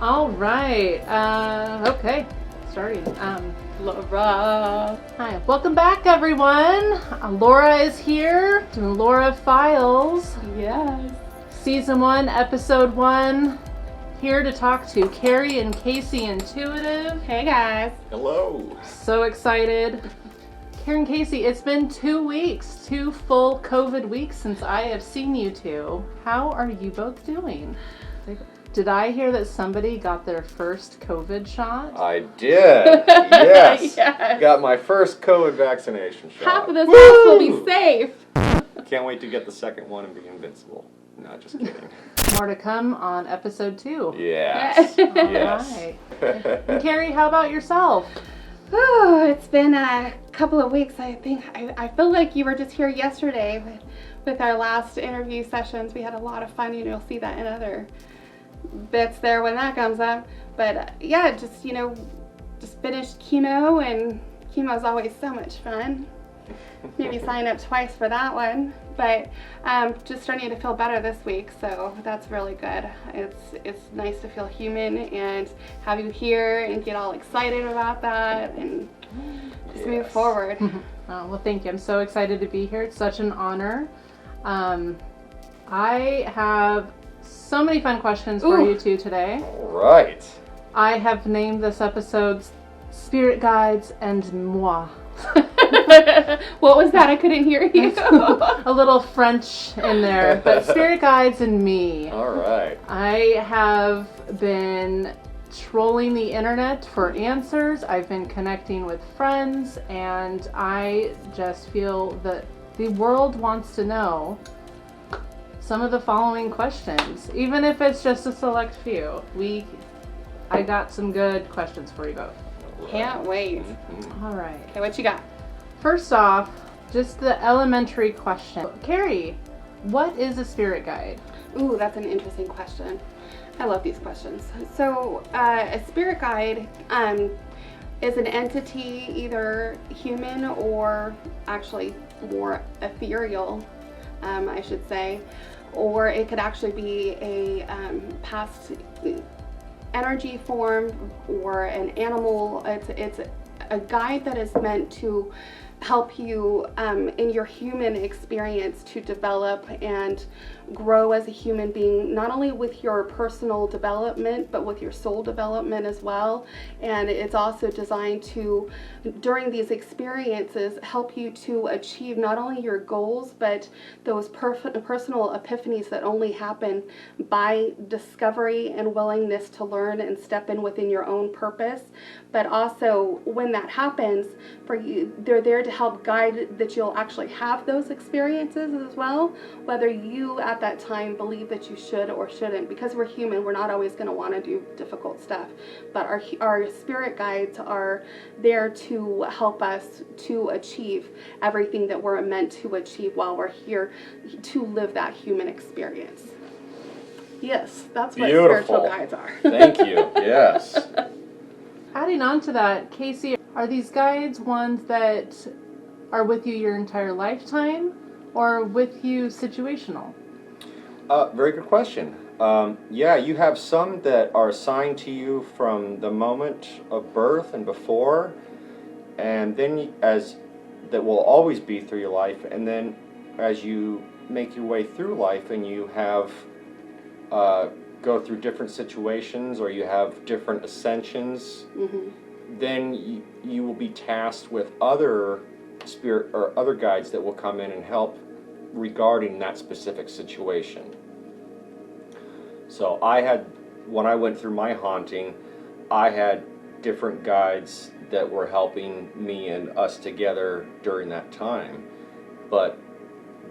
All right. Okay. Starting. Laura. Hi. Welcome back, everyone. Laura is here doing Laura Files. Yes. Season 1, Episode 1. Here to talk to Carrie and Casey Intuitive. Hey, guys. Hello. So excited. Carrie and Casey, it's been 2 weeks, 2 full COVID weeks since I have seen you two. How are you both doing? Did I hear that somebody got their first COVID shot? I did. Yes. Yes. Got my first COVID vaccination shot. Half of this Woo! house will be safe. Can't wait to get the second one and be invincible. No, just kidding. More to come on Episode 2. Yes. Yes. Alright. And Carrie, how about yourself? Oh, it's been a couple of weeks. I think I feel like you were just here yesterday with our last interview sessions. We had a lot of fun, and you'll see that in other bits there when that comes up. But yeah, just finished chemo, and chemo is always so much fun. Maybe sign up twice for that one. But just starting to feel better this week, so that's really good. It's nice to feel human and have you here and get all excited about that and just move forward. Oh, well, thank you. I'm so excited to be here. It's such an honor. I have so many fun questions for you two today. All right. I have named this episode Spirit Guides and Moi. What was that? I couldn't hear you. A little French in there, but Spirit Guides and me. All right. I have been trolling the internet for answers. I've been connecting with friends, and I just feel that the world wants to know some of the following questions, even if it's just a select few. I got some good questions for you both. Can't wait. All right. Okay, what you got? First off, just the elementary question. Carrie, what is a spirit guide? Ooh, that's an interesting question. I love these questions. So, a spirit guide is an entity, either human or actually more ethereal, I should say, or it could actually be a past energy form or an animal. It's a guide that is meant to help you in your human experience to develop and grow as a human being, not only with your personal development, but with your soul development as well. And it's also designed to, during these experiences, help you to achieve not only your goals, but those personal epiphanies that only happen by discovery and willingness to learn and step in within your own purpose. But also, when that happens for you, they're there to help guide that you'll actually have those experiences as well, whether you at that time believe that you should or shouldn't. Because we're human, we're not always going to want to do difficult stuff, but our spirit guides are there to help us to achieve everything that we're meant to achieve while we're here to live that human experience. Yes, that's what Beautiful. spiritual guides are. Thank you. Yes. Adding on to that, Casey, are these guides ones that are with you your entire lifetime, or with you situational? Very good question. Yeah, you have some that are assigned to you from the moment of birth and before, and then that will always be through your life. And then as you make your way through life and you have go through different situations, or you have different ascensions, then you will be tasked with other spirit or other guides that will come in and help regarding that specific situation. So when I went through my haunting, I had different guides that were helping me and us together during that time, but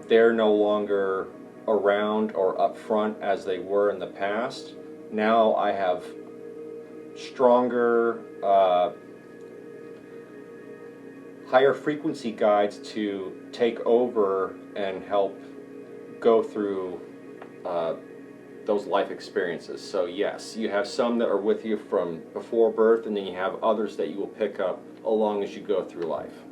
they're no longer around or up front as they were in the past. Now I have stronger, higher frequency guides to take over and help go through those life experiences. So yes, you have some that are with you from before birth, and then you have others that you will pick up along as you go through life.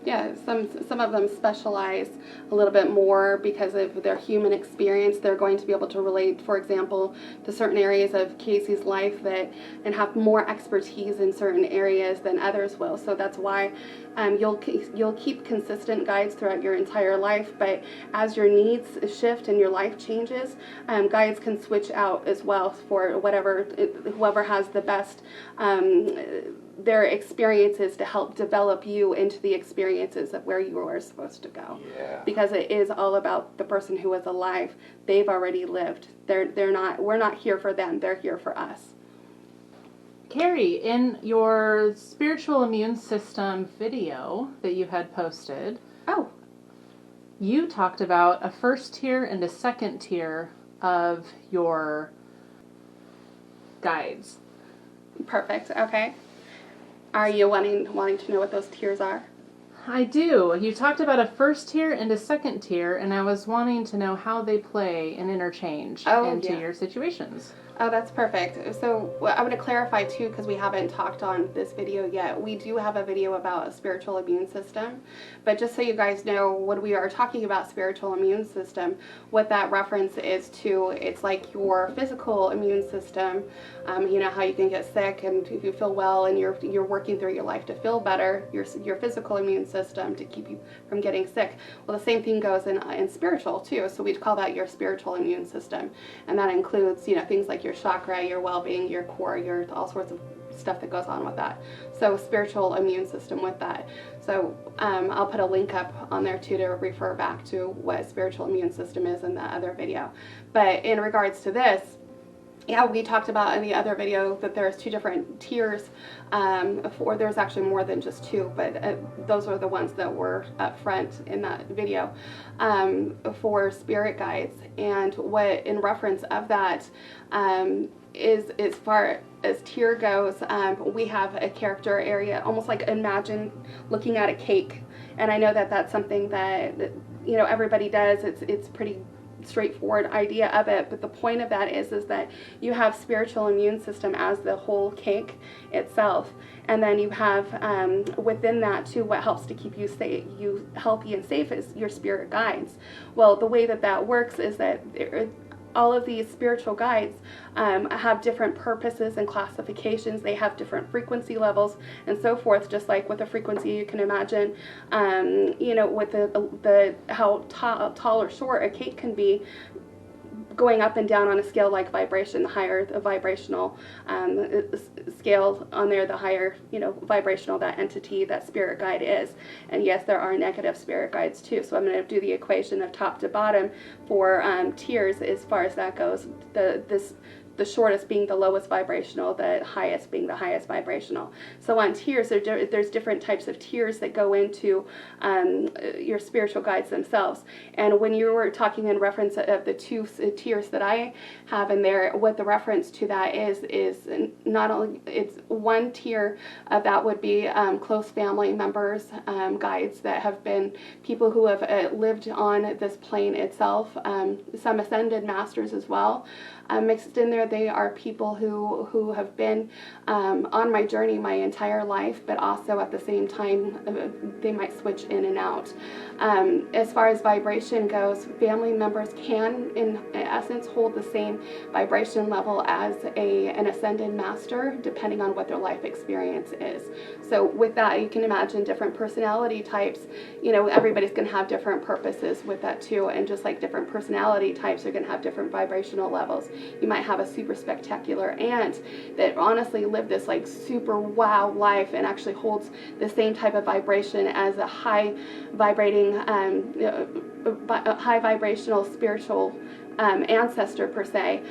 Yeah, some of them specialize a little bit more because of their human experience. They're going to be able to relate, for example, to certain areas of Casey's life and have more expertise in certain areas than others will. So that's why you'll keep consistent guides throughout your entire life. But as your needs shift and your life changes, guides can switch out as well for whoever has the best. Their experiences to help develop you into the experiences of where you are supposed to go. Yeah. Because it is all about the person who is alive. They've already lived. We're not here for them. They're here for us. Carrie, in your spiritual immune system video that you had posted, Oh, you talked about a first tier and a second tier of your guides. perfect. Okay. Are you wanting to know what those tiers are? I do. You talked about a first tier and a second tier, and I was wanting to know how they play and interchange into your situations. Oh, that's perfect. So I want to clarify too, because we haven't talked on this video yet. We do have a video about a spiritual immune system, but just so you guys know, when we are talking about spiritual immune system, what that reference is to, it's like your physical immune system. You know how you can get sick, and if you feel well, and you're working through your life to feel better, your physical immune system to keep you from getting sick. Well, the same thing goes in spiritual too. So we'd call that your spiritual immune system, and that includes things like your chakra, your well-being, your core, your all sorts of stuff that goes on with that. So spiritual immune system with that. So I'll put a link up on there too to refer back to what spiritual immune system is in the other video. But in regards to this, yeah, we talked about in the other video that there's two different tiers. There's actually more than just two, but those are the ones that were up front in that video for spirit guides. And what in reference of that is, as far as tier goes, we have a character area, almost like imagine looking at a cake. And I know that that's something that everybody does. It's pretty straightforward idea of it, but the point of that is that you have spiritual immune system as the whole cake itself, and then you have within that too, what helps to keep you healthy and safe is your spirit guides. Well, the way that works is that all of these spiritual guides have different purposes and classifications. They have different frequency levels and so forth. Just like with a frequency, you can imagine, with the how tall or short a cake can be, going up and down on a scale like vibration. The higher the vibrational scale on there, the higher vibrational that entity, that spirit guide is. And yes, there are negative spirit guides too. So I'm going to do the equation of top to bottom for tiers as far as that goes. The shortest being the lowest vibrational, the highest being the highest vibrational. So on tiers, there's different types of tiers that go into your spiritual guides themselves. And when you were talking in reference of the two tiers that I have in there, what the reference to that is not only, it's one tier of that would be close family members, guides that have been people who have lived on this plane itself, some ascended masters as well. Mixed in there, they are people who have been on my journey my entire life, but also at the same time, they might switch in and out. As far as vibration goes, family members can, in essence, hold the same vibration level as an ascended master, depending on what their life experience is. So with that, you can imagine different personality types. Everybody's going to have different purposes with that too, and just like different personality types are going to have different vibrational levels. You might have a super spectacular aunt that honestly lived this like super wow life and actually holds the same type of vibration as a high vibrating, high vibrational spiritual ancestor per se.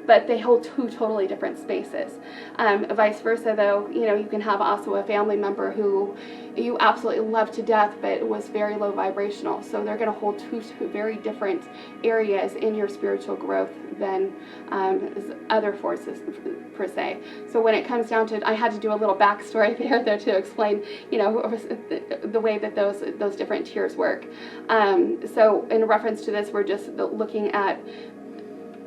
But they hold two totally different spaces. Vice versa, though, you can have also a family member who you absolutely love to death, but was very low vibrational. So they're going to hold two very different areas in your spiritual growth than other forces per se. So when it comes down to, I had to do a little backstory there to explain, the way that those different tiers work. So in reference to this, we're just looking at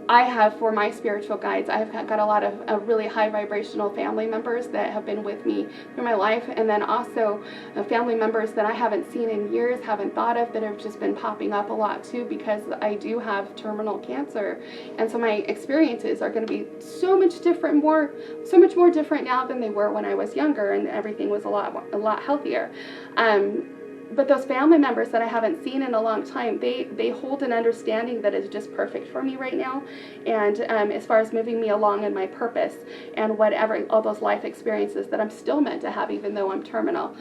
I have, for my spiritual guides, I've got a lot of really high vibrational family members that have been with me through my life, and then also family members that I haven't seen in years, haven't thought of, that have just been popping up a lot too, because I do have terminal cancer, and so my experiences are going to be so much more different now than they were when I was younger, and everything was a lot healthier. But those family members that I haven't seen in a long time, they hold an understanding that is just perfect for me right now. And as far as moving me along in my purpose and whatever, all those life experiences that I'm still meant to have, even though I'm terminal.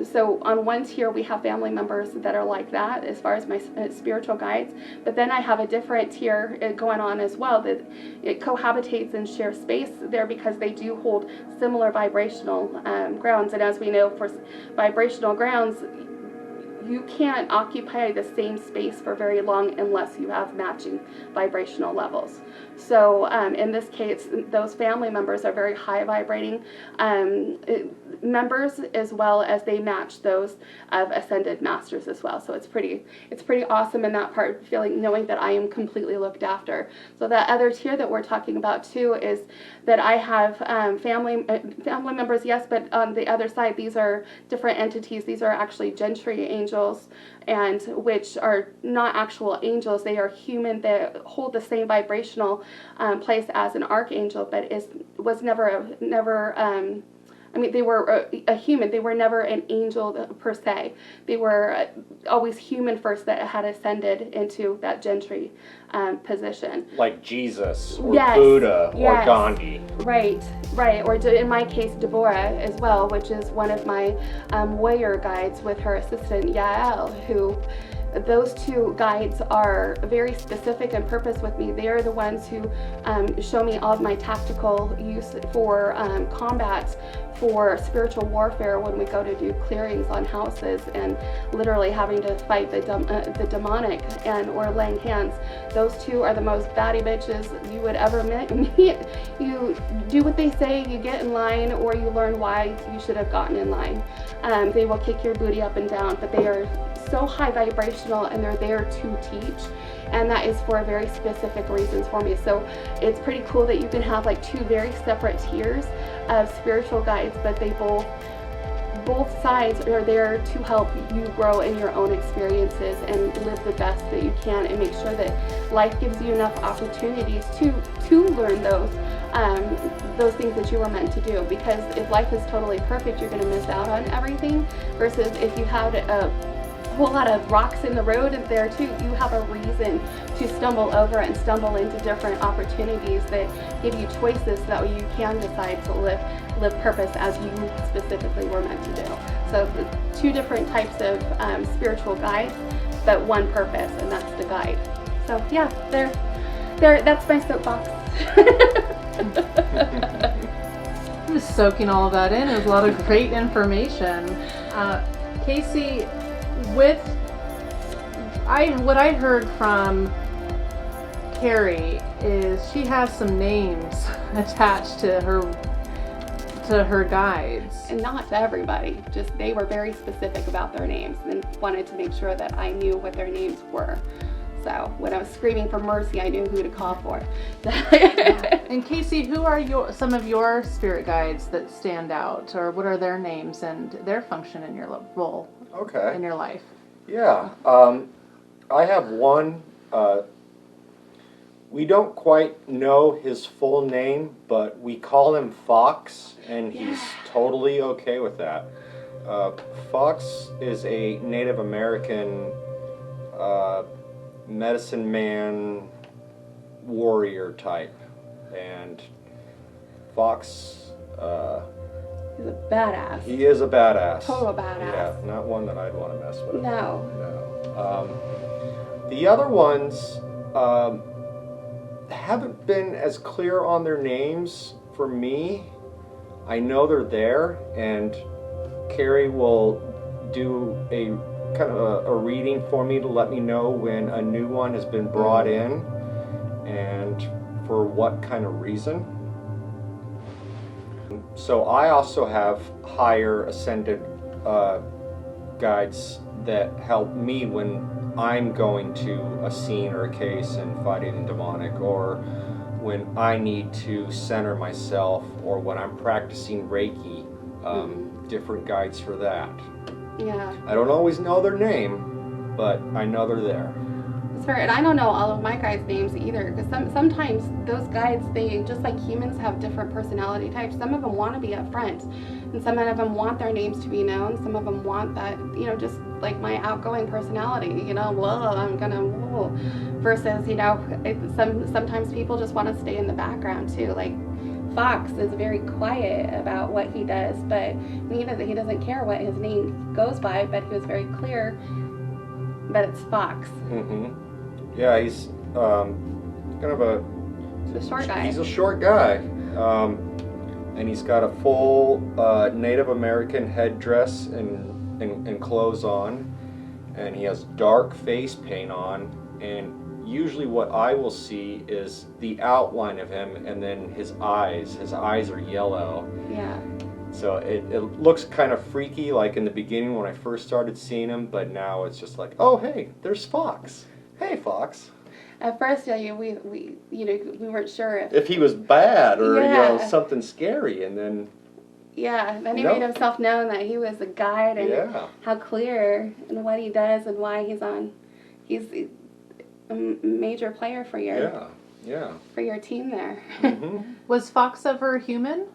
So on one tier, we have family members that are like that as far as my spiritual guides. But then I have a different tier going on as well, that it cohabitates and shares space there because they do hold similar vibrational grounds. And as we know, for vibrational grounds, you can't occupy the same space for very long unless you have matching vibrational levels. So in this case, those family members are very high vibrating members, as well as they match those of ascended masters as well. So it's pretty awesome in that part, knowing that I am completely looked after. So that other tier that we're talking about too is that I have family members, yes, but on the other side, these are different entities. These are actually gentry angels, and which are not actual angels. They are human. They hold the same vibrational place as an archangel, but was never they were a human. They were never an angel per se. They were always human first that had ascended into that gentry position. Like Jesus or Yes, Buddha or yes. Gandhi. Right. Or in my case, Deborah as well, which is one of my warrior guides with her assistant Yael, who those two guides are very specific and purpose with me. They are the ones who show me all of my tactical use for combat, for spiritual warfare when we go to do clearings on houses and literally having to fight the demonic or laying hands. Those two are the most batty bitches you would ever meet. You do what they say, you get in line, or you learn why you should have gotten in line. They will kick your booty up and down, but they are so high vibrational, and they're there to teach, and that is for very specific reasons for me. So it's pretty cool that you can have like two very separate tiers of spiritual guides, but they both sides are there to help you grow in your own experiences and live the best that you can, and make sure that life gives you enough opportunities to learn those things that you were meant to do. Because if life is totally perfect, you're going to miss out on everything, versus if you had a whole lot of rocks in the road and there too, you have a reason to stumble over and stumble into different opportunities that give you choices, so that way you can decide to live purpose as you specifically were meant to do. So the two different types of spiritual guides, but one purpose, and that's the guide. So yeah, that's my soapbox. I'm just soaking all of that in. It was a lot of great information. Casey, what I heard from Carrie is she has some names attached to her guides. And not to everybody, just they were very specific about their names and wanted to make sure that I knew what their names were. So when I was screaming for mercy, I knew who to call for. And Casey, who are some of your spirit guides that stand out, or what are their names and their function in your role? Okay. In your life? Yeah. I have one. We don't quite know his full name, but we call him Fox, and he's totally okay with that. Fox is a Native American medicine man warrior type, and Fox He's a badass. he is a badass. Total badass. Yeah, not one that I'd want to mess with. No. The other ones haven't been as clear on their names for me. I know they're there, and Carrie will do a kind of a reading for me to let me know when a new one has been brought in and for what kind of reason. So I also have higher ascended guides that help me when I'm going to a scene or a case and fighting the demonic, or when I need to center myself, or when I'm practicing Reiki, different guides for that. Yeah. I don't always know their name, but I know they're there. That's fair. And I don't know all of my guides' names either, because sometimes those guides, they, just like humans, have different personality types. Some of them want to be up front, and some of them want their names to be known. Some of them want that, just like my outgoing personality, well, I'm gonna, versus, sometimes people just want to stay in the background too. Like Fox is very quiet about what he does, but he doesn't care what his name goes by, but he was very clear that it's Fox. Yeah, he's kind of He's a short guy. He's a short guy, and he's got a full Native American headdress and clothes on, and he has dark face paint on, and usually what I will see is the outline of him, and then his eyes. His eyes are yellow. Yeah. So it looks kind of freaky, like in the beginning when I first started seeing him, but now it's just like, oh hey, there's Fox. Hey Fox. At first, we weren't sure if he was bad or Yeah. something scary, and then then he made himself known that he was a guide, and how clear and what he does and why he's on. He's a major player for your for your team there. Was Fox ever human?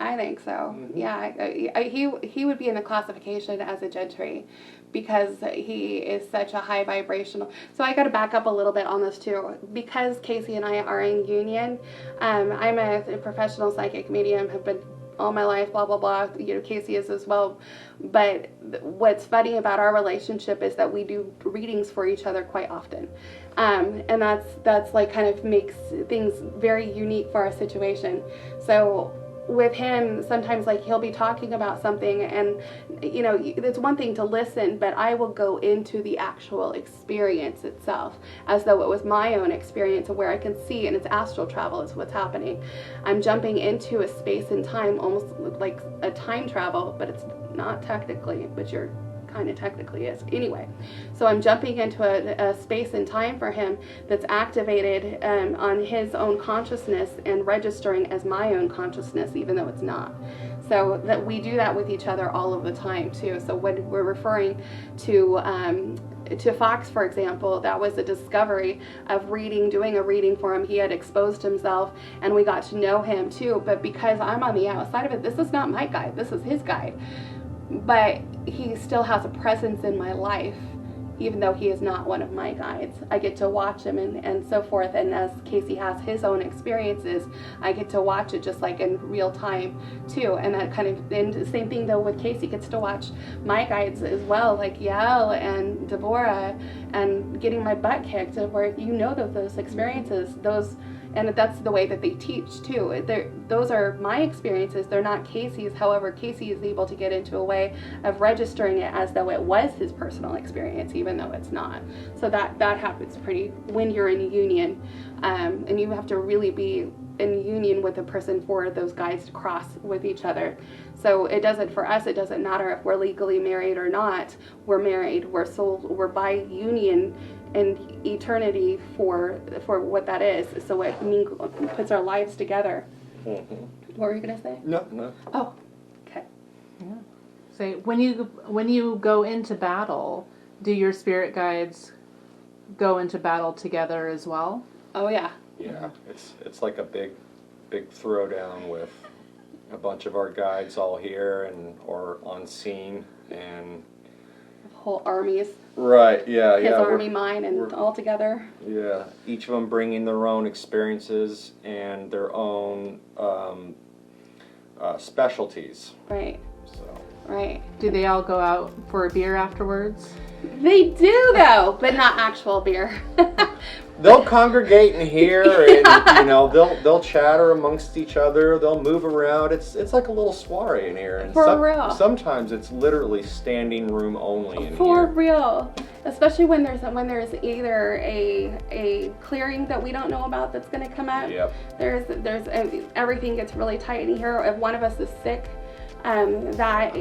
I think so. Yeah, he would be in the classification as a gentry, because he is such a high vibrational. So I got to back up a little bit on this too, because Casey and I are in union. I'm a professional psychic medium, have been all my life, blah blah blah. Casey is as well. But what's funny about our relationship is that we do readings for each other quite often, and that's like kind of makes things very unique for our situation. So with him, sometimes like he'll be talking about something, and it's one thing to listen, but I will go into the actual experience itself as though it was my own experience, of where I can see, and it's astral travel is what's happening. I'm jumping into a space and time, almost like a time travel, but it's not technically, but you're kind of technically is anyway. So I'm jumping into a space and time for him that's activated on his own consciousness and registering as my own consciousness, even though it's not. So that we do that with each other all of the time too. So when we're referring to Fox, for example, that was a discovery of doing a reading for him. He had exposed himself, and we got to know him too. But because I'm on the outside of it, this is not my guide, this is his guide. But he still has a presence in my life, even though he is not one of my guides. I get to watch him and so forth. And as Casey has his own experiences, I get to watch it just like in real time too. And that kind of, and the same thing though with Casey, gets to watch my guides as well, like Yael and Deborah, and getting my butt kicked, where those experiences, and that's the way that they teach too. Those are my experiences. They're not Casey's. However, Casey is able to get into a way of registering it as though it was his personal experience, even though it's not. So that happens when you're in union, and you have to really be in union with a person for those guides to cross with each other. So for us, it doesn't matter if we're legally married or not. We're married. We're by union and eternity for what that is. So it puts our lives together. What were you gonna say? No. Oh, okay. Yeah. So when you go into battle, do your spirit guides go into battle together as well? Oh yeah. Yeah, it's like a big throwdown with a bunch of our guides all here or on scene, and whole armies. Right, yeah. His army, mine, and all together. Yeah, each of them bringing their own experiences and their own specialties. Right. So. Right. Do they all go out for a beer afterwards? They do though, but not actual beer. They'll congregate in here, and they'll chatter amongst each other. They'll move around. It's like a little soiree in here. And real. Sometimes it's literally standing room only in here. For real. Especially when there's either a clearing that we don't know about that's going to come up. Yep. There's everything gets really tight in here. If one of us is sick, that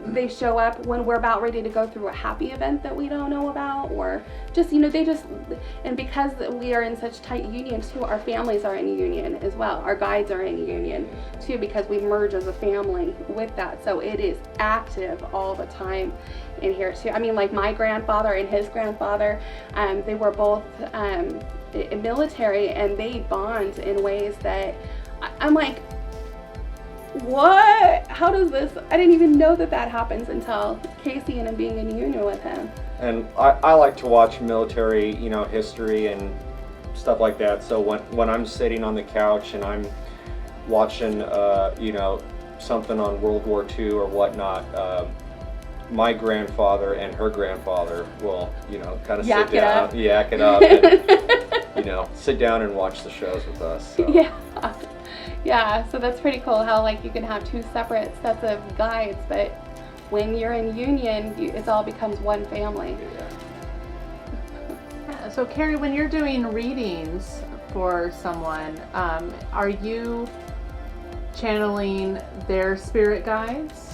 they show up when we're about ready to go through a happy event that we don't know about, or just, and because we are in such tight unions too, our families are in union as well. Our guides are in union too, because we merge as a family with that. So it is active all the time in here too. I mean, like my grandfather and his grandfather, they were both military, and they bond in ways that I'm like, what? How does this? I didn't even know that happens until Casey and I'm being in union with him. And I like to watch military, history and stuff like that. So when I'm sitting on the couch and I'm watching, something on World War II or whatnot, my grandfather and her grandfather will, kind of sit down, yak it up, and, sit down and watch the shows with us. So. Yeah, so that's pretty cool how you can have two separate sets of guides, but when you're in union, it all becomes one family. Yeah, so Carrie, when you're doing readings for someone, are you channeling their spirit guides?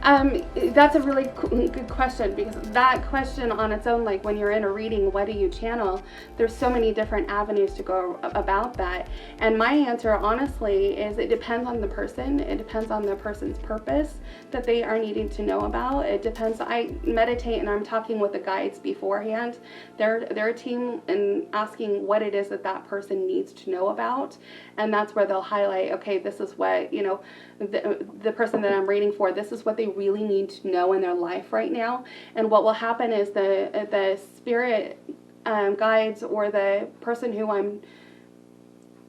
That's a really good question, because that question on its own, when you're in a reading, what do you channel? There's so many different avenues to go about that. And my answer, honestly, is it depends on the person. It depends on the person's purpose that they are needing to know about. It depends. I meditate and I'm talking with the guides beforehand. They're a team and asking what it is that person needs to know about. And that's where they'll highlight, okay, this is what, the person that I'm reading for, this is what they really need to know in their life right now. And what will happen is the spirit guides, or the person who I'm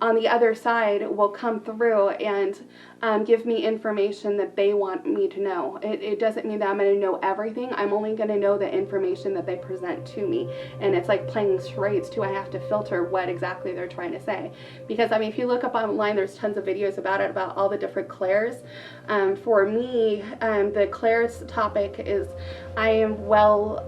on the other side, will come through and give me information that they want me to know. It doesn't mean that I'm going to know everything. I'm only going to know the information that they present to me. And it's like playing charades too. I have to filter what exactly they're trying to say. Because, if you look up online, there's tons of videos about it, about all the different clairs. For me, the clairs topic is, I am well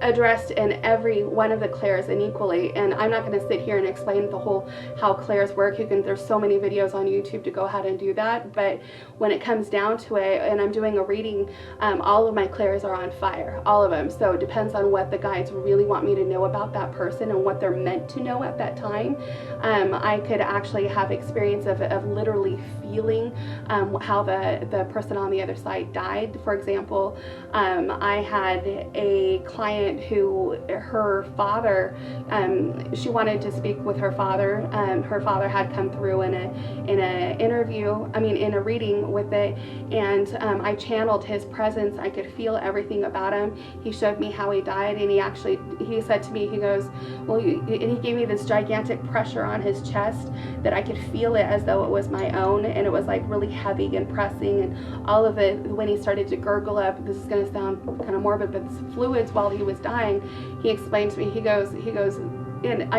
addressed in every one of the clairs and equally, and I'm not going to sit here and explain the whole how clairs work. There's so many videos on YouTube to go ahead and do that, but when it comes down to it, and I'm doing a reading, all of my clairs are on fire, all of them. So it depends on what the guides really want me to know about that person and what they're meant to know at that time. I could actually have experience of literally feeling how the person on the other side died. For example, I had a client who, her father, she wanted to speak with her father. Her father had come through in a reading with it, and I channeled his presence. I could feel everything about him. He showed me how he died, and he said to me, he goes, well, and he gave me this gigantic pressure on his chest that I could feel it as though it was my own, and it was really heavy and pressing, and all of it, when he started to gurgle up, this is going to sound kind of morbid, but fluids while he was dying, he explained to me, he goes, and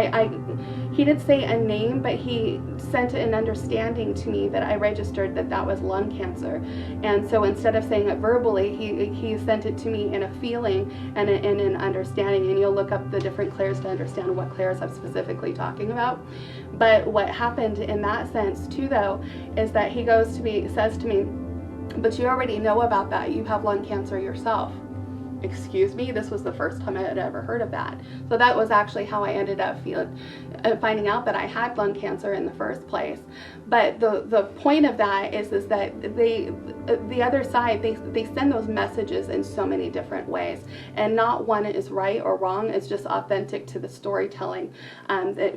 he didn't say a name, but he sent an understanding to me that I registered that was lung cancer. And so instead of saying it verbally, he sent it to me in a feeling and in an understanding. And you'll look up the different clairs to understand what clairs I'm specifically talking about. But what happened in that sense too, though, is that he says to me, but you already know about that. You have lung cancer yourself. Excuse me, this was the first time I had ever heard of that. So that was actually how I ended up finding out that I had lung cancer in the first place. But the point of that is that the other side, they send those messages in so many different ways, and not one is right or wrong. It's just authentic to the storytelling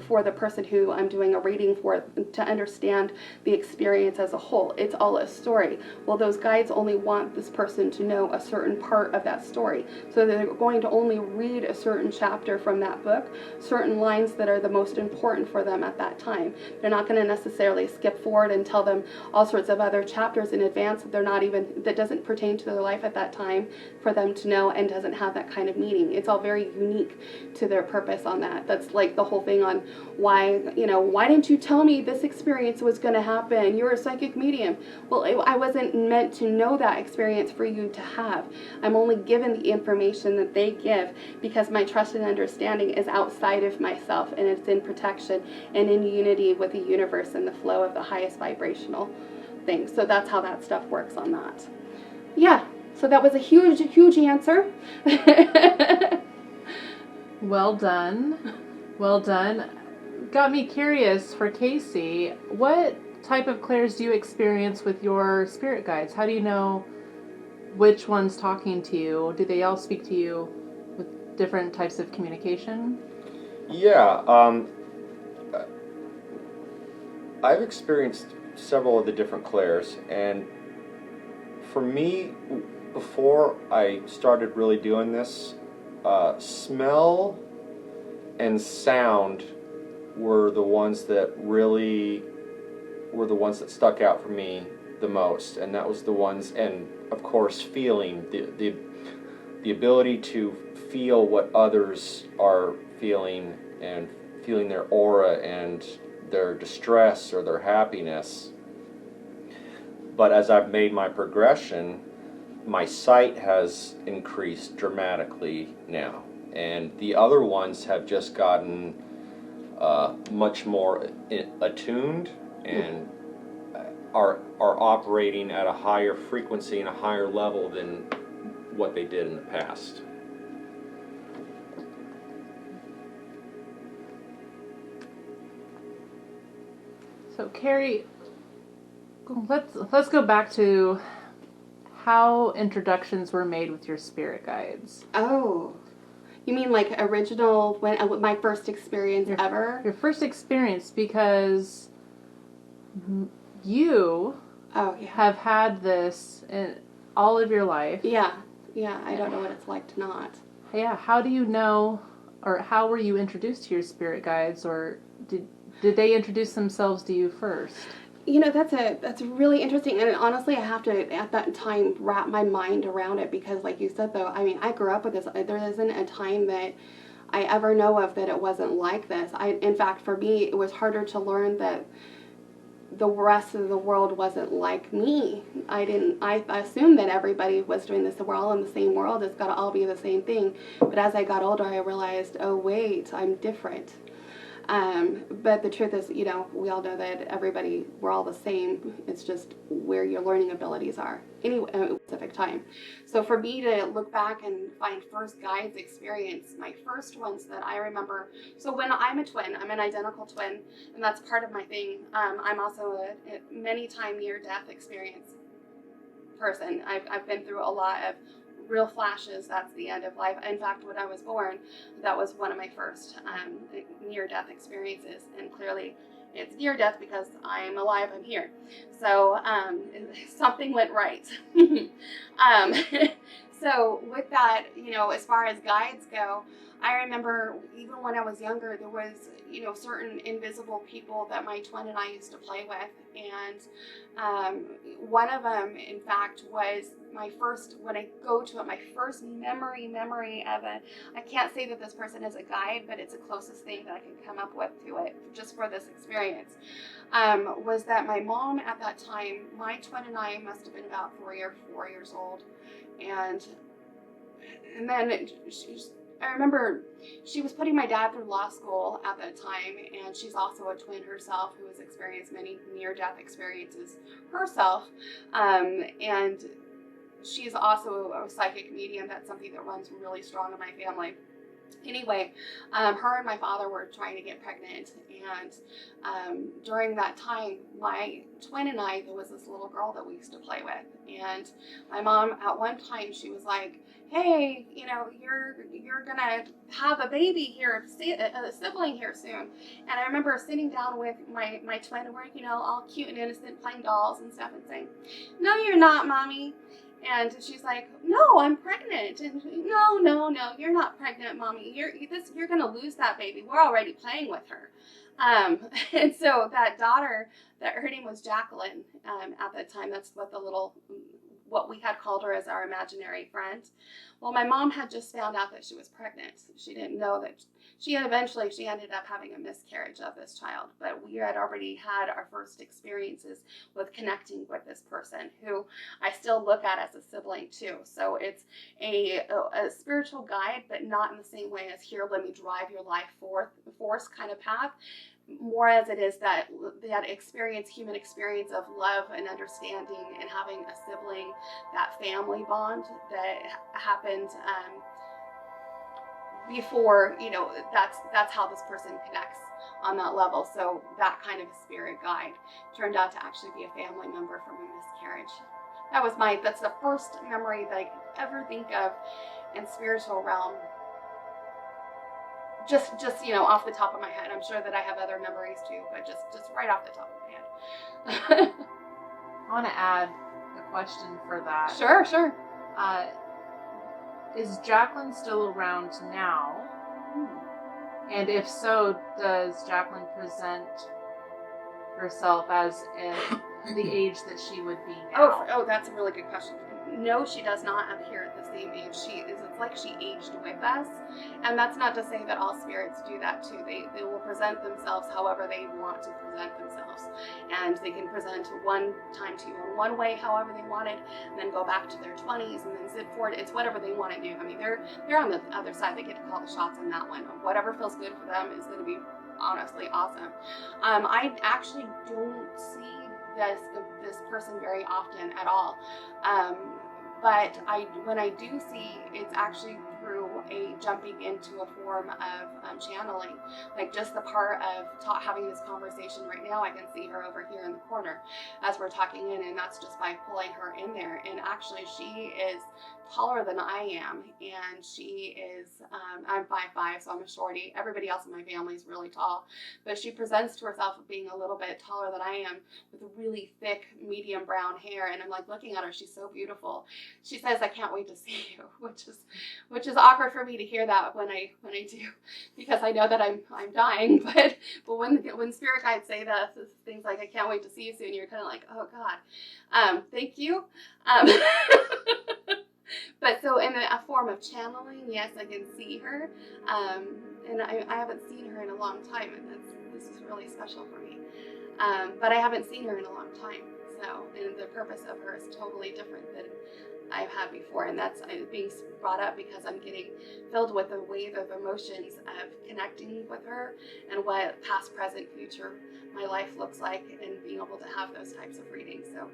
for the person who I'm doing a reading for, to understand the experience as a whole. It's all a story. Well, those guides only want this person to know a certain part of that story. So they're going to only read a certain chapter from that book, certain lines that are the most important for them at that time. They're not going to necessarily skip forward and tell them all sorts of other chapters in advance that doesn't pertain to their life at that time for them to know, and doesn't have that kind of meaning. It's all very unique to their purpose on that. That's like the whole thing on why didn't you tell me this experience was going to happen? You're a psychic medium. Well, I wasn't meant to know that experience for you to have. I'm only given the information that they give because my trust and understanding is outside of myself, and it's in protection and in unity with the universe and the flow of the highest vibrational things. So that's how that stuff works on that. Yeah, so that was a huge answer. Well done. Well done. Got me curious for Casey. What type of clairs do you experience with your spirit guides? How do you know which one's talking to you? Do they all speak to you with different types of communication? Yeah, I've experienced several of the different clairs, and for me, before I started really doing this, smell and sound were the ones that stuck out for me the most, and that was the ones, and of course feeling, the ability to feel what others are feeling, and feeling their aura and their distress or their happiness. But as I've made my progression, my sight has increased dramatically now, and the other ones have just gotten much more attuned and are operating at a higher frequency and a higher level than what they did in the past. So Carrie, let's go back to how introductions were made with your spirit guides. Oh, you mean like original, when my first experience ever? Your first experience, because you have had this in all of your life. Yeah, I don't know what it's like to not. Yeah, how do you know, or how were you introduced to your spirit guides, or did they introduce themselves to you first? You know, that's really interesting, and honestly, I have to at that time wrap my mind around it, because like you said though, I mean, I grew up with this. There isn't a time that I ever know of that it wasn't like this. In fact, for me, it was harder to learn that the rest of the world wasn't like me. I assumed that everybody was doing this. We're all in the same world. It's got to all be the same thing. But as I got older, I realized, oh wait, I'm different. But the truth is, you know, we all know that we're all the same. It's just where your learning abilities are. Anyway, at a specific time. So for me to look back and find first guides experience, my first ones that I remember. So when I'm a twin, I'm an identical twin, and that's part of my thing. I'm also a many time near-death experience person. I've been through a lot of real flashes. That's the end of life. In fact, when I was born, that was one of my first near-death experiences, and clearly it's near-death because I'm alive, I'm here. So something went right. So with that, you know, as far as guides go, I remember even when I was younger, there was, you know, certain invisible people that my twin and I used to play with. And one of them, in fact, was my first, when I go to it, my first memory of it. I can't say that this person is a guide, but it's the closest thing that I can come up with to it just for this experience. Was that my mom at that time, my twin and I must have been about 3 or 4 years old. And then I remember she was putting my dad through law school at that time, and she's also a twin herself who has experienced many near-death experiences herself. And she's also a psychic medium. That's something that runs really strong in my family. Anyway, her and my father were trying to get pregnant, and during that time, my twin and I, there was this little girl that we used to play with, and my mom at one time, she was like, hey, you know, you're gonna have a baby here, a sibling here soon. And I remember sitting down with my twin, and we're, you know, all cute and innocent, playing dolls and stuff, and saying, no, you're not, Mommy. And she's like, no, I'm pregnant. And no, you're not pregnant, Mommy. You're gonna lose that baby. We're already playing with her. And so that daughter, her name was Jacqueline. At that time, that's what we had called her as our imaginary friend. Well, my mom had just found out that she was pregnant. She didn't know that she ended up having a miscarriage of this child, but we had already had our first experiences with connecting with this person who I still look at as a sibling too. So it's a spiritual guide, but not in the same way as here, let me drive your life force kind of path. more as it is that experience, human experience of love and understanding and having a sibling, that family bond that happened before, that's how this person connects on that level. So that kind of spirit guide turned out to actually be a family member from a miscarriage. That's the first memory that I could ever think of in spiritual realm. Just off the top of my head. I'm sure that I have other memories too, but just right off the top of my head. I want to add a question for that. Sure. Is Jacqueline still around now? And if so, does Jacqueline present herself as the age that she would be now? Oh, that's a really good question. No, she does not appear at the same age. It's like she aged with us. And that's not to say that all spirits do that too. They will present themselves however they want to present themselves. And they can present one time to you in one way, however they wanted, and then go back to their 20s and then zip forward. It's whatever they want to do. I mean, they're on the other side. They get to call the shots on that one. Whatever feels good for them is going to be honestly awesome. I actually don't see this person very often at all. But when I do see, it's actually through a jumping into a form of channeling. Like just the part of having this conversation right now, I can see her over here in the corner as we're talking in, and that's just by pulling her in there. And actually she is taller than I am, and she is, I'm 5'5", so I'm a shorty. Everybody else in my family is really tall, but she presents to herself as being a little bit taller than I am with really thick, medium brown hair, and I'm like looking at her, she's so beautiful. She says, "I can't wait to see you," which is awkward for me to hear that when I do, because I know that I'm dying, but when spirit guides say that, things like, "I can't wait to see you soon," you're kind of like, oh God, thank you. But so in a form of channeling, yes, I can see her, and I haven't seen her in a long time, and this is really special for me. But I haven't seen her in a long time, so and the purpose of her is totally different than I've had before, and that's being brought up because I'm getting filled with a wave of emotions of connecting with her and what past, present, future my life looks like, and being able to have those types of readings. So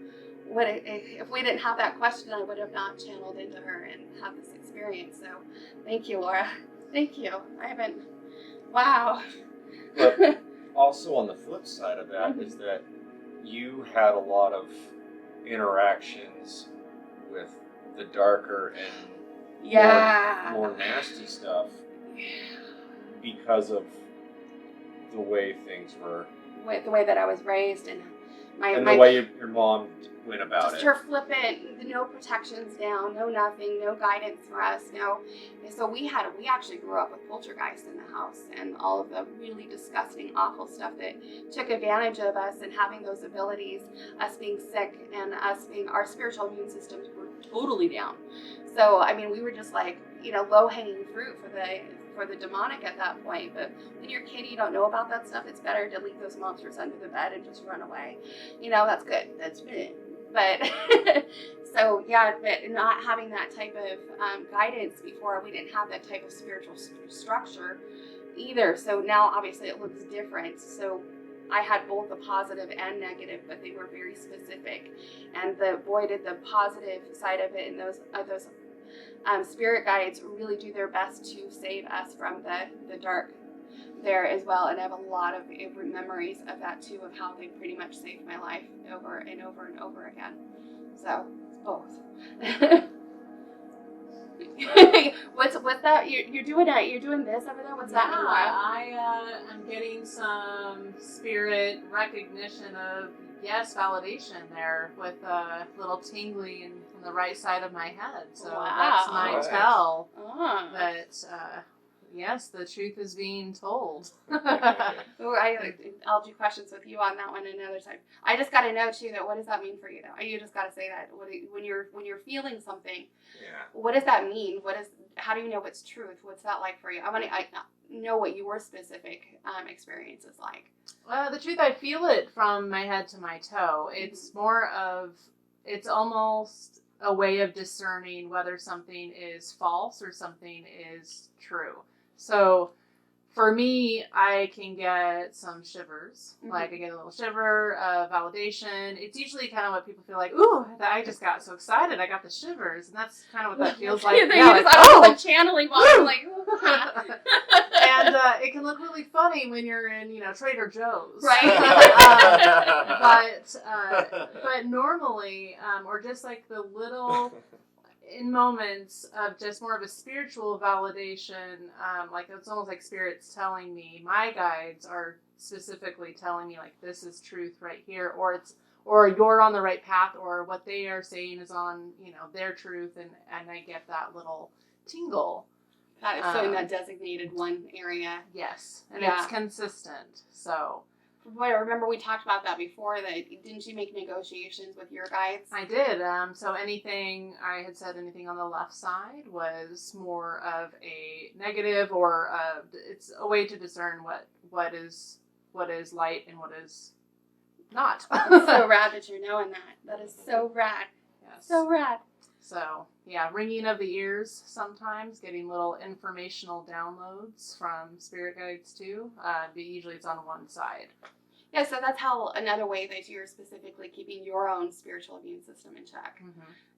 if we didn't have that question, I would have not channeled into her and had this experience. So thank you, Laura. Thank you. Wow. But also on the flip side of that is that you had a lot of interactions with the darker and more nasty stuff because of the way things were. The way that I was raised, and the way your mom went about just it. Her flippant, no protections down, no nothing, no guidance for us, no. So we actually grew up with poltergeists in the house and all of the really disgusting, awful stuff that took advantage of us and having those abilities, us being sick and us being, our spiritual immune systems were totally down. So, I mean, we were just like, low-hanging fruit for the demonic at that point. But when you're a kid, you don't know about that stuff. It's better to leave those monsters under the bed and just run away. That's good. That's good. But so yeah, but not having that type of guidance before, we didn't have that type of spiritual structure either. So now obviously it looks different. So I had both the positive and negative, but they were very specific. And the positive side of it, and those spirit guides really do their best to save us from the dark there as well. And I have a lot of memories of that too, of how they pretty much saved my life over and over and over again. So it's both. What's that? You're doing this over there? What's that? I'm getting some spirit recognition of validation there with a little tingling on the right side of my head. So that's my tell that yes, the truth is being told. I'll do questions with you on that one another time. I just got to know too that what does that mean for you though? You just got to say that when you're feeling something. Yeah. What does that mean? How do you know what's truth? What's that like for you? I know what your specific experience is like. The truth, I feel it from my head to my toe. It's it's almost a way of discerning whether something is false or something is true. So for me, I can get some shivers. Mhm. Like I get a little shiver of validation. It's usually kind of what people feel like, ooh, I just got so excited. I got the shivers. And that's kind of what that feels like. Yeah, like, I was like channeling while like, and it can look really funny when you're in, Trader Joe's. Right. But normally, or just like the little... in moments of just more of a spiritual validation, like it's almost like spirits telling me, my guides are specifically telling me like this is truth right here, or you're on the right path, or what they are saying is on their truth, and I get that little tingle. That is so in that designated one area. Yes, and it's consistent. So. Boy, I remember we talked about that before. That didn't you make negotiations with your guides? I did. So anything I had said, anything on the left side was more of a negative, or it's a way to discern what is light and what is not. It's so rad that you're knowing that. That is so rad. Yes. So rad. So yeah, ringing of the ears sometimes, getting little informational downloads from spirit guides too. But usually it's on one side. Yeah, so that's how another way that you're specifically keeping your own spiritual immune system in check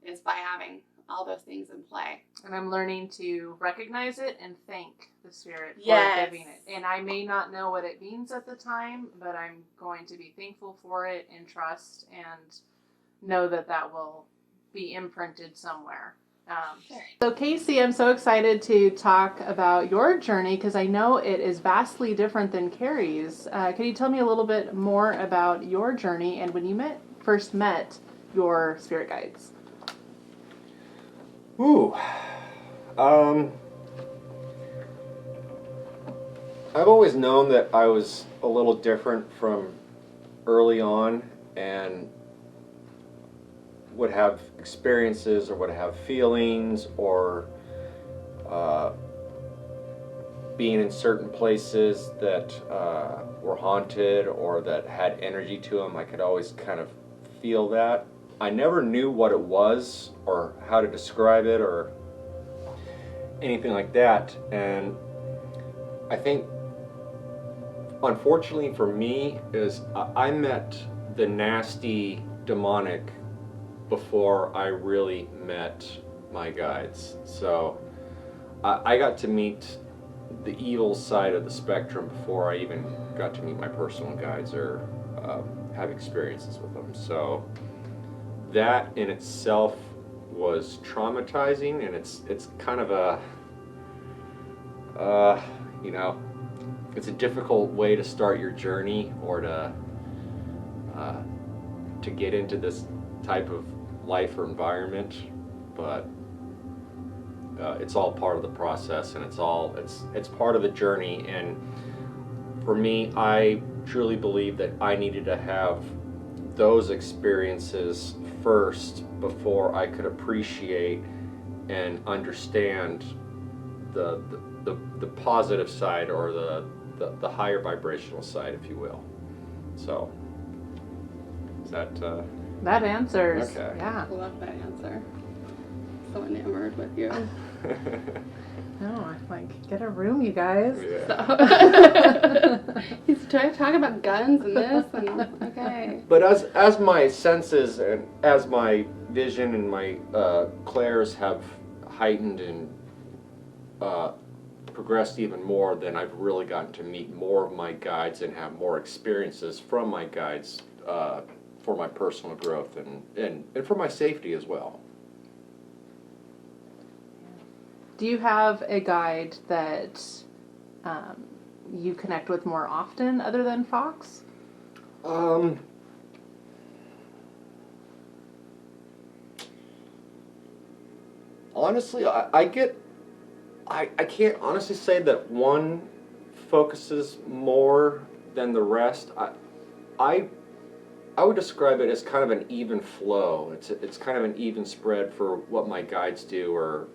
is by having all those things in play. And I'm learning to recognize it and thank the spirit Yes. for giving it. And I may not know what it means at the time, but I'm going to be thankful for it and trust and know that will be imprinted somewhere. Sure. So Casey, I'm so excited to talk about your journey because I know it is vastly different than Carrie's. Can you tell me a little bit more about your journey and when you first met your spirit guides? Ooh. I've always known that I was a little different from early on, and would have experiences or would have feelings or being in certain places that were haunted or that had energy to them. I could always kind of feel that. I never knew what it was or how to describe it or anything like that. And I think, unfortunately for me, is I met the nasty demonic before I really met my guides. So I got to meet the evil side of the spectrum before I even got to meet my personal guides or have experiences with them. So that in itself was traumatizing, and it's kind of a it's a difficult way to start your journey or to get into this type of life or environment, but it's all part of the process, and it's part of the journey. And for me, I truly believe that I needed to have those experiences first before I could appreciate and understand the positive side, or the higher vibrational side, if you will. So is that that answers. Okay. Yeah. I love that answer. So enamored with you. No, I'm like, get a room, you guys. Yeah. So, he's trying to talk about guns and this and okay. But as my senses and as my vision and my clairs have heightened and progressed even more, then I've really gotten to meet more of my guides and have more experiences from my guides for my personal growth and for my safety as well. Do you have a guide that you connect with more often other than Fox? Honestly, I can't honestly say that one focuses more than the rest. I would describe it as kind of an even flow. It's kind of an even spread for what my guides do, or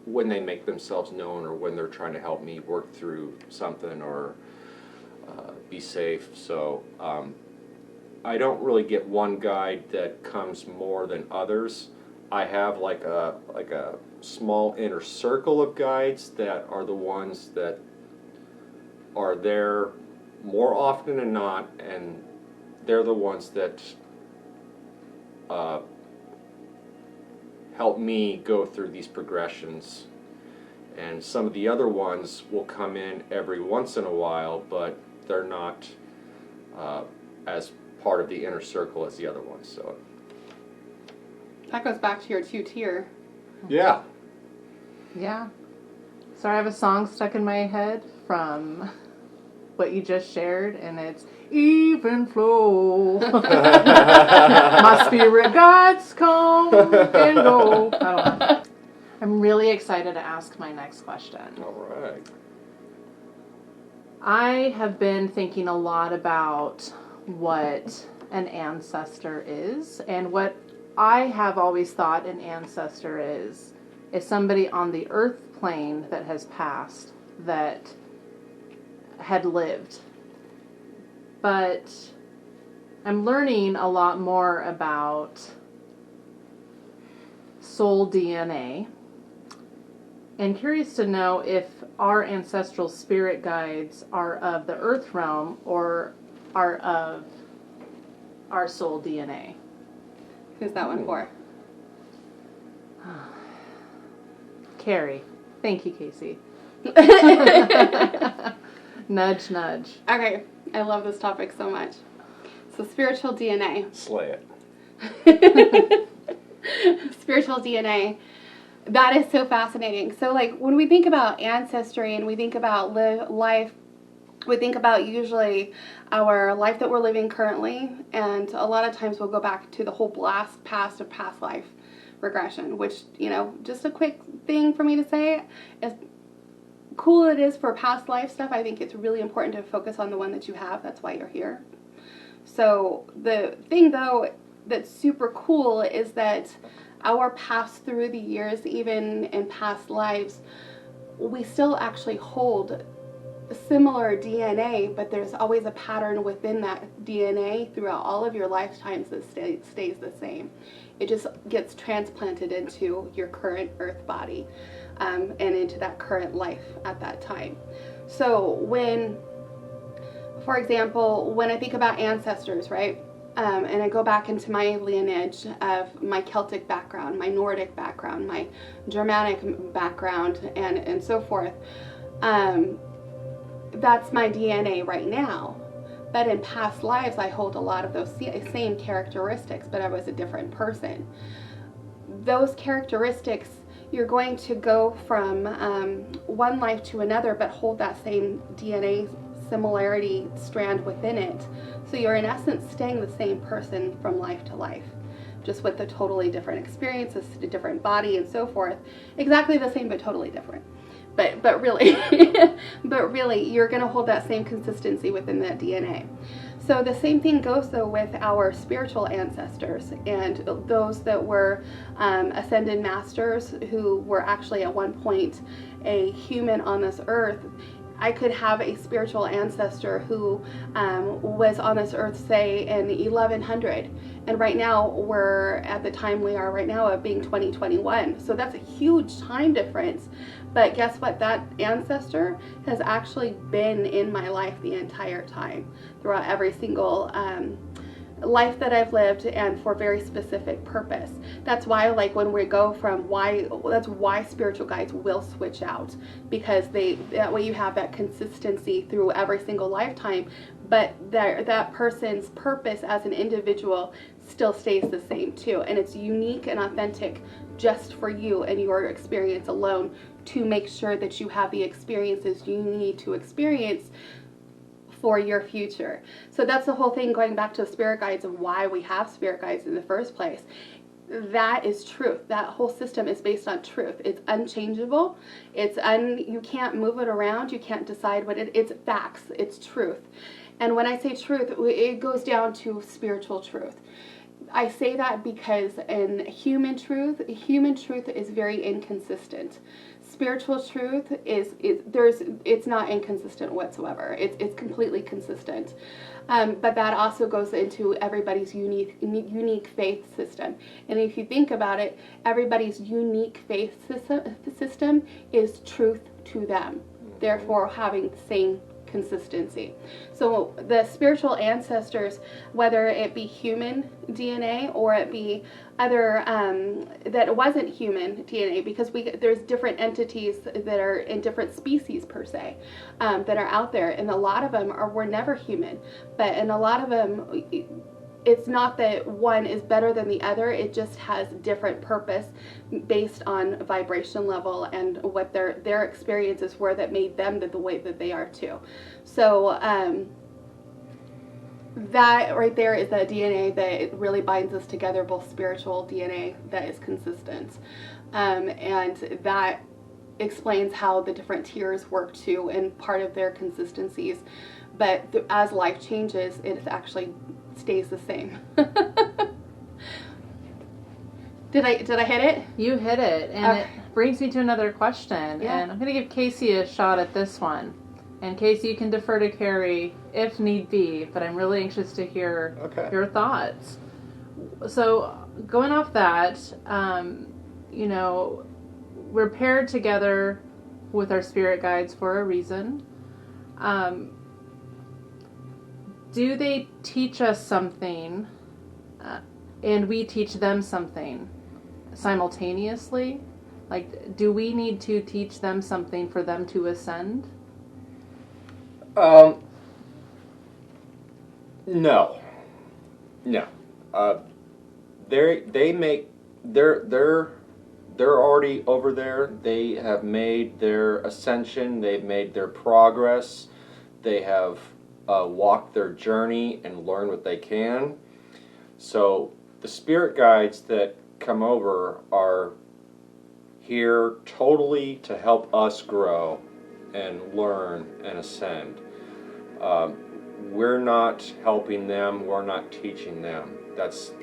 when they make themselves known, or when they're trying to help me work through something or be safe. So I don't really get one guide that comes more than others. I have like a small inner circle of guides that are the ones that are there more often than not, and they're the ones that help me go through these progressions. And some of the other ones will come in every once in a while, but they're not as part of the inner circle as the other ones. So That goes back to your 2-tier. yeah. Yeah. So I have a song stuck in my head from what you just shared, and it's Even Flow. My spirit guides come and go. I don't know. I'm really excited to ask my next question. All right. I have been thinking a lot about what an ancestor is, and what I have always thought an ancestor is somebody on the earth plane that has passed, that had lived. But I'm learning a lot more about soul DNA, and curious to know if our ancestral spirit guides are of the earth realm or are of our soul DNA. Who's that one for? Carrie. Thank you, Casey. Nudge, nudge. Okay, I love this topic so much. So spiritual DNA. Slay it. Spiritual DNA. That is so fascinating. So like when we think about ancestry and we think about life, we think about usually our life that we're living currently, and a lot of times we'll go back to the whole past of past life regression, which, you know, just a quick thing for me to say, as cool it is for past life stuff, I think it's really important to focus on the one that you have. That's why you're here. So the thing though that's super cool is that our past through the years, even in past lives, we still actually hold similar DNA, but there's always a pattern within that DNA throughout all of your lifetimes that stays the same. It just gets transplanted into your current earth body, and into that current life at that time. So when, for example, when I think about ancestors, right? And I go back into my lineage of my Celtic background, my Nordic background, my Germanic background, and so forth. That's my DNA right now. But in past lives, I hold a lot of those same characteristics, but I was a different person. Those characteristics, you're going to go from one life to another, but hold that same DNA similarity strand within it. So you're in essence staying the same person from life to life, just with a totally different experiences, a different body and so forth. Exactly the same, but totally different. But really, you're going to hold that same consistency within that DNA. So the same thing goes though with our spiritual ancestors and those that were ascended masters who were actually at one point a human on this earth. I could have a spiritual ancestor who was on this earth, say, in 1100. And right now, we're at the time we are right now of being 2021. So that's a huge time difference. But guess what? That ancestor has actually been in my life the entire time, throughout every single life that I've lived, and for very specific purpose. That's why, like, when we go from that's why spiritual guides will switch out, because that way you have that consistency through every single lifetime, but that person's purpose as an individual still stays the same too, and it's unique and authentic just for you and your experience alone, to make sure that you have the experiences you need to experience for your future. So that's the whole thing, going back to the spirit guides and why we have spirit guides in the first place. That is truth. That whole system is based on truth. It's unchangeable. You can't move it around. You can't decide what it's facts. It's truth. And when I say truth, it goes down to spiritual truth. I say that because in human truth is very inconsistent. spiritual truth it's not inconsistent whatsoever. It's completely consistent. But that also goes into everybody's unique faith system. And if you think about it, everybody's unique faith system is truth to them, therefore having the same consistency. So the spiritual ancestors, whether it be human DNA or it be other that wasn't human DNA, because there's different entities that are in different species per se, that are out there, and a lot of them were never human, but in a lot of them it's not that one is better than the other, it just has different purpose based on vibration level and what their experiences were that made them the way that they are too. So that right there is the DNA that really binds us together, both spiritual DNA that is consistent. And that explains how the different tiers work too, and part of their consistencies. But as life changes, it actually stays the same. Did I hit it? You hit it, and Okay. it brings me to another question. Yeah. And I'm going to give Casey a shot at this one. And Casey, you can defer to Carrie if need be, but I'm really anxious to hear your thoughts. So going off that, you know, we're paired together with our spirit guides for a reason. Do they teach us something, and we teach them something simultaneously? Like, do we need to teach them something for them to ascend? No. They're already over there. They have made their ascension. They've made their progress. They have walked their journey and learned what they can. So the spirit guides that come over are here totally to help us grow and learn and ascend. We're not helping them. We're not teaching them. That's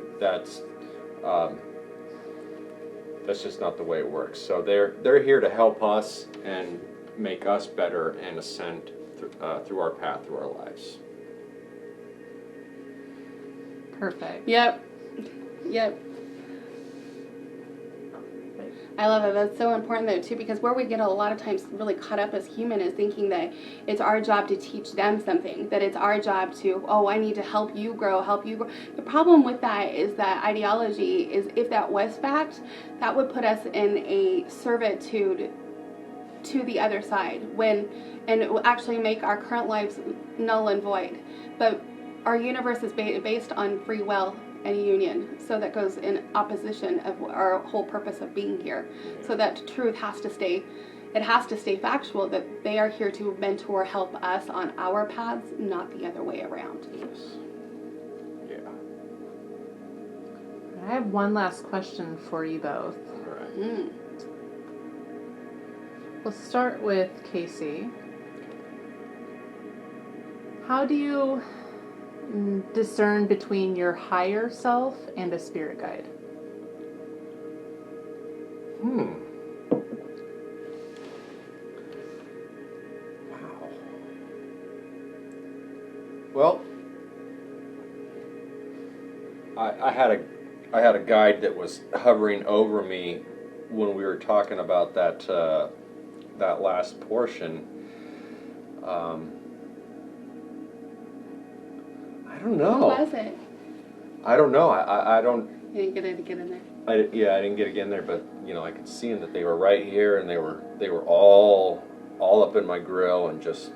just not the way it works. So they're here to help us and make us better and ascend through our path, through our lives. Perfect. Yep. I love it. That's so important though too, because where we get a lot of times really caught up as human is thinking that it's our job to teach them something, that it's our job to, I need to help you grow. The problem with that is that ideology is, if that was fact, that would put us in a servitude to the other side, and it will actually make our current lives null and void. But our universe is based on free will and union, so that goes in opposition of our whole purpose of being here. So that truth has to stay, it has to stay factual, that they are here to mentor, help us on our paths, not the other way around. Yes. Yeah. I have one last question for you both. All right. We'll start with Casey. How do you discern between your higher self and a spirit guide? Wow. Well, I had a guide that was hovering over me when we were talking about that last portion. I don't know. Who was it? I don't know. I don't. You didn't get in there. I didn't get in there, but I could see them that they were right here, and they were all up in my grill and just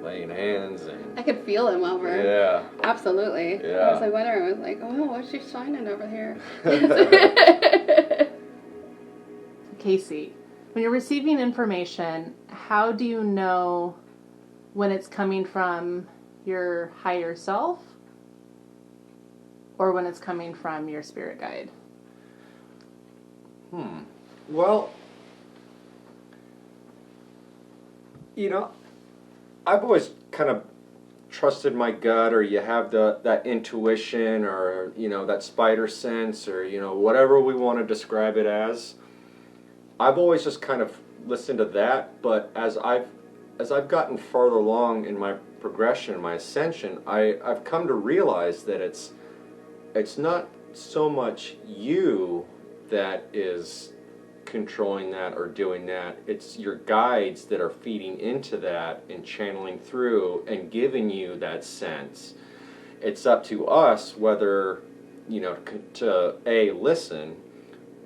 laying hands and. I could feel him over. Yeah. Absolutely. Yeah. I was like wondering. I was like, what's she shining over here? Casey, when you're receiving information, how do you know when it's coming from your higher self or when it's coming from your spirit guide? Well, I've always kind of trusted my gut, or you have that intuition, or that spider sense, or whatever we want to describe it as. I've always just kind of listen to that, but as I've gotten further along in my progression, my ascension, I've come to realize that it's not so much you that is controlling that or doing that. It's your guides that are feeding into that and channeling through and giving you that sense. It's up to us whether, to A, listen,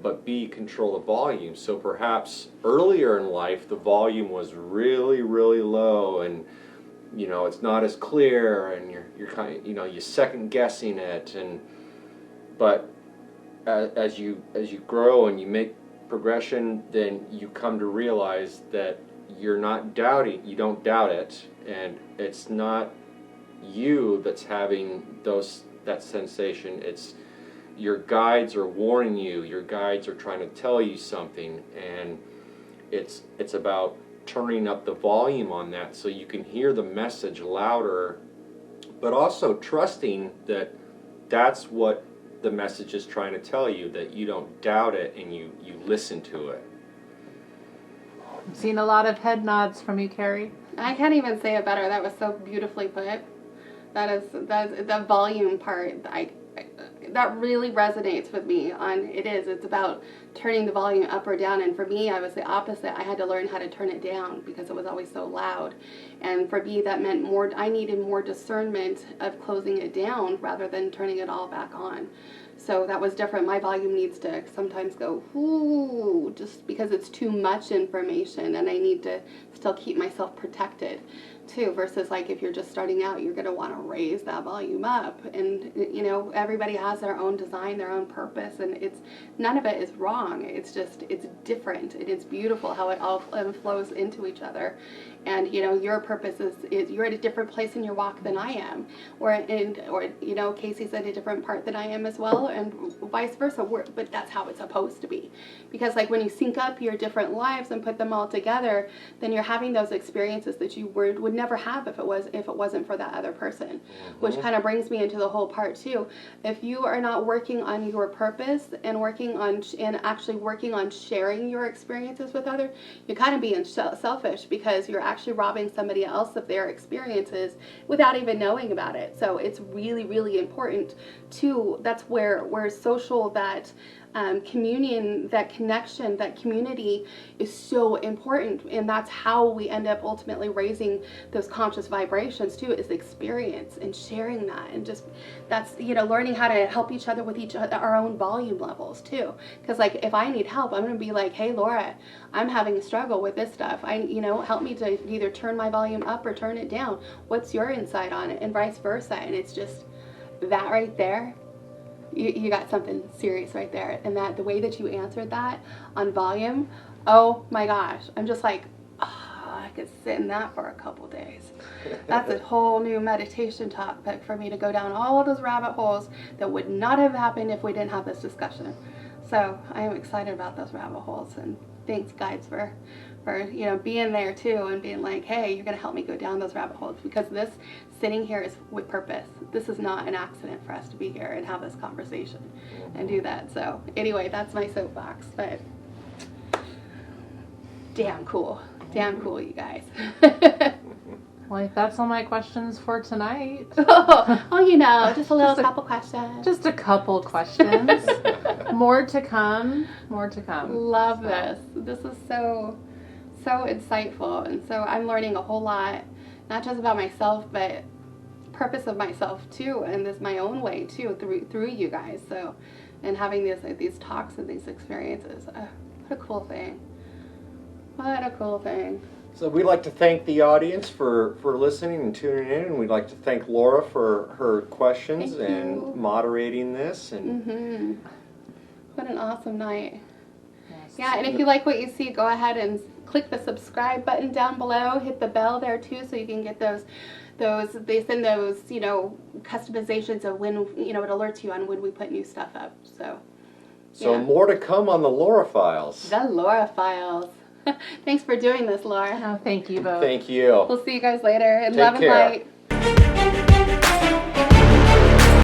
but B, control the volume. So perhaps earlier in life the volume was really, really low, and it's not as clear, and you're kind of, you're second guessing it, but as you grow and you make progression, then you come to realize that you don't doubt it, and it's not you that's having that sensation. It's your guides are warning you, your guides are trying to tell you something, and it's about turning up the volume on that so you can hear the message louder, but also trusting that that's what the message is trying to tell you, that you don't doubt it and you listen to it. I've seen a lot of head nods from you, Carrie. I can't even say it better. That was so beautifully put. That's the volume part. That really resonates with me. It's about turning the volume up or down, and for me I was the opposite. I had to learn how to turn it down because it was always so loud, and for me that meant I needed more discernment of closing it down rather than turning it all back on. So that was different. My volume needs to sometimes go, ooh, just because it's too much information, and I need to still keep myself protected too, versus like if you're just starting out, you're going to want to raise that volume up, and everybody has their own design, their own purpose, and none of it is wrong. It's different, and it's beautiful how it all flows into each other. And your purpose is you're at a different place in your walk than I am, or Casey's at a different part than I am as well, and vice versa. But that's how it's supposed to be, because like when you sync up your different lives and put them all together, then you're having those experiences that you would never have if it wasn't for that other person. Mm-hmm. Which kind of brings me into the whole part too. If you are not working on your purpose and actually working on sharing your experiences with others, you're kind of being selfish, because you're actually robbing somebody else of their experiences without even knowing about it. So it's really, really important too. That's where social, that communion, that connection, that community is so important, and that's how we end up ultimately raising those conscious vibrations too, is experience and sharing that, and just that's learning how to help each other with our own volume levels too. Because like if I need help, I'm going to be like, hey Laura, I'm having a struggle with this stuff. Help me to either turn my volume up or turn it down. What's your insight on it, and vice versa. And it's just that right there. You got something serious right there, and that the way that you answered that on volume, oh my gosh, I'm just like, I could sit in that for a couple days. That's a whole new meditation topic for me to go down all of those rabbit holes that would not have happened if we didn't have this discussion. So I am excited about those rabbit holes, and thanks guides for being there too, and being like, hey, you're gonna help me go down those rabbit holes, because this sitting here is with purpose. This is not an accident for us to be here and have this conversation and do that. So anyway, that's my soapbox, but damn cool, you guys. Well, if that's all my questions for tonight. Just a couple questions. Just a couple questions. More to come. Love this. This is so insightful, and so I'm learning a whole lot, not just about myself, but purpose of myself too, and this my own way too, through you guys. So, and having these talks and these experiences, what a cool thing. What a cool thing. So we'd like to thank the audience for listening and tuning in, and we'd like to thank Laura for her questions and moderating this. And what an awesome night. Yes. Yeah, and if you like what you see, go ahead and click the subscribe button down below. Hit the bell there too, so you can get those. They send those customizations of when it alerts you on when we put new stuff up. So more to come on the Laura Files. The Laura Files. Thanks for doing this, Laura. Oh, thank you both. Thank you. We'll see you guys later. And Take love and care. light.